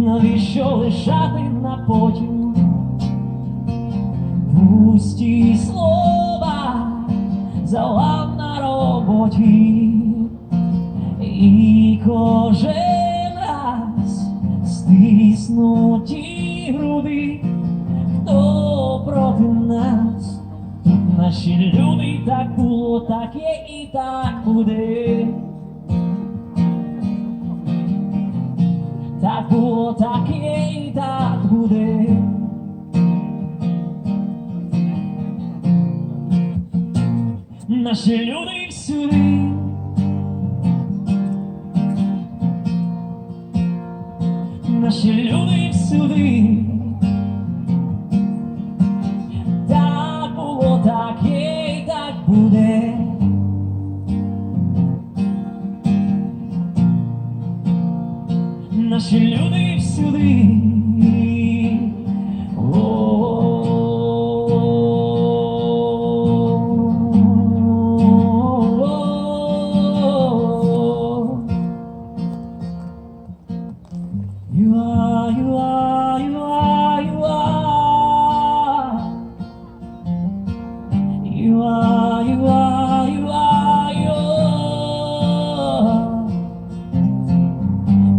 навіщо лишати на потім пусті слова, завал на роботі, і кожен раз стиснуті груди, хто проти нас. Тут наші люди, так було, так є і так буде. Так було, так є і так буде. Наші люди всюди. Наші люди всюди. Так було, так є і так буде. Наші люди всюди. You are, you are, you are, you are. You are, you are, you are, you are.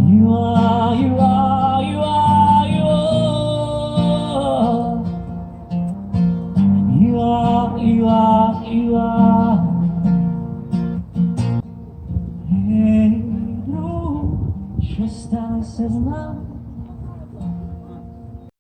You are, you are, you are, you are. You are, you are, you are. Hey, ну, що сталося з нами?